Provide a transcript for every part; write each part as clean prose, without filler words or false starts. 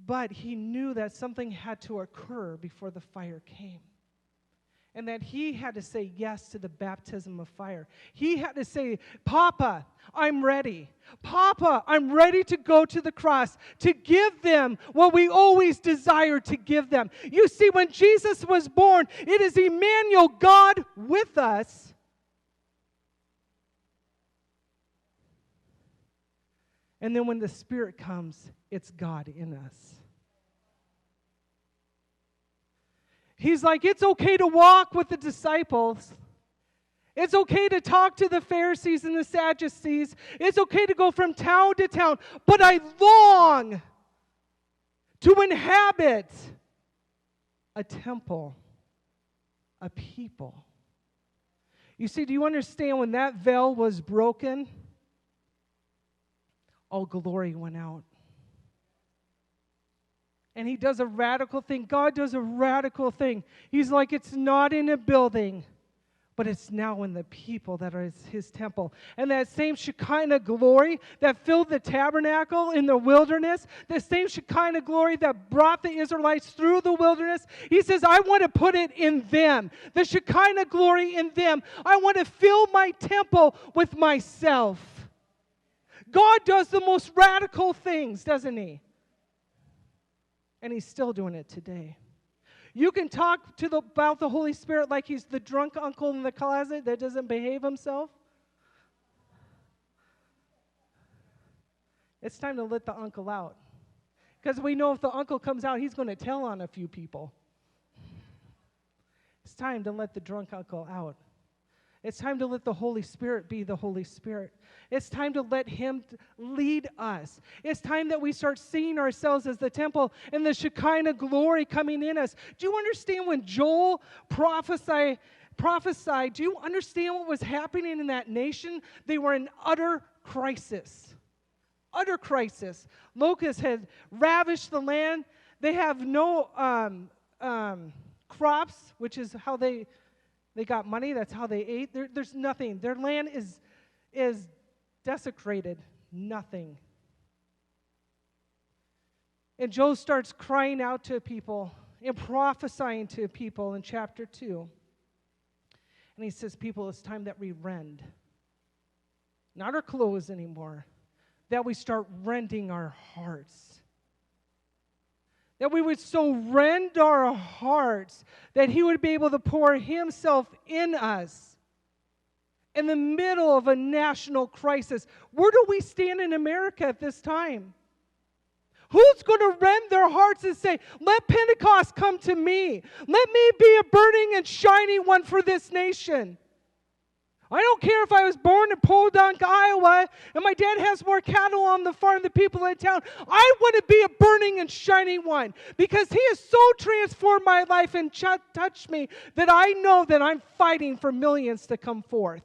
But he knew that something had to occur before the fire came. And that he had to say yes to the baptism of fire. He had to say, Papa, I'm ready. Papa, I'm ready to go to the cross to give them what we always desire to give them. You see, when Jesus was born, it is Emmanuel, God with us. And then when the Spirit comes, it's God in us. He's like, it's okay to walk with the disciples. It's okay to talk to the Pharisees and the Sadducees. It's okay to go from town to town. But I long to inhabit a temple, a people. You see, do you understand when that veil was broken? All glory went out. And he does a radical thing. God does a radical thing. He's like, it's not in a building, but it's now in the people that are his temple. And that same Shekinah glory that filled the tabernacle in the wilderness, the same Shekinah glory that brought the Israelites through the wilderness, he says, I want to put it in them. The Shekinah glory in them. I want to fill my temple with myself. God does the most radical things, doesn't he? And he's still doing it today. You can talk about the Holy Spirit like he's the drunk uncle in the closet that doesn't behave himself. It's time to let the uncle out. Because we know if the uncle comes out, he's going to tell on a few people. It's time to let the drunk uncle out. It's time to let the Holy Spirit be the Holy Spirit. It's time to let him lead us. It's time that we start seeing ourselves as the temple and the Shekinah glory coming in us. Do you understand when Joel prophesied, do you understand what was happening in that nation? They were in utter crisis. Utter crisis. Locusts had ravished the land. They have no crops, which is how they got money. That's how they ate. There's nothing. Their land is desecrated. Nothing. And Joel starts crying out to people and prophesying to people in chapter 2. And he says, people, it's time that we rend. Not our clothes anymore. That we start rending our hearts. That we would so rend our hearts that he would be able to pour himself in us in the middle of a national crisis. Where do we stand in America at this time? Who's going to rend their hearts and say, let Pentecost come to me. Let me be a burning and shining one for this nation. I don't care if I was born in Podunk, Iowa, and my dad has more cattle on the farm than people in town. I want to be a burning and shining one because he has so transformed my life and touched me that I know that I'm fighting for millions to come forth.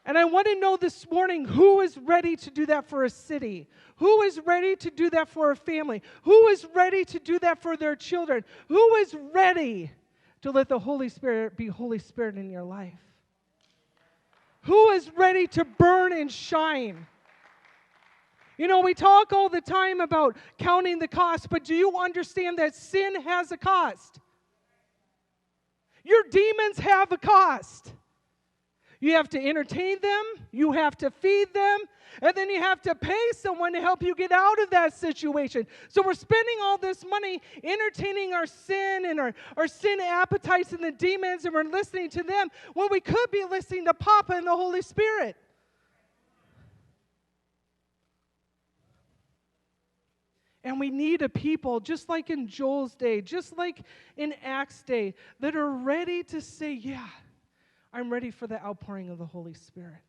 And I want to know this morning who is ready to do that for a city? Who is ready to do that for a family? Who is ready to do that for their children? Who is ready to let the Holy Spirit be Holy Spirit in your life? Who is ready to burn and shine? You know, we talk all the time about counting the cost, but do you understand that sin has a cost? Your demons have a cost. You have to entertain them, you have to feed them, and then you have to pay someone to help you get out of that situation. So we're spending all this money entertaining our sin and our sin appetites and the demons, and we're listening to them when we could be listening to Papa and the Holy Spirit. And we need a people, just like in Joel's day, just like in Acts' day, that are ready to say, yeah, I'm ready for the outpouring of the Holy Spirit.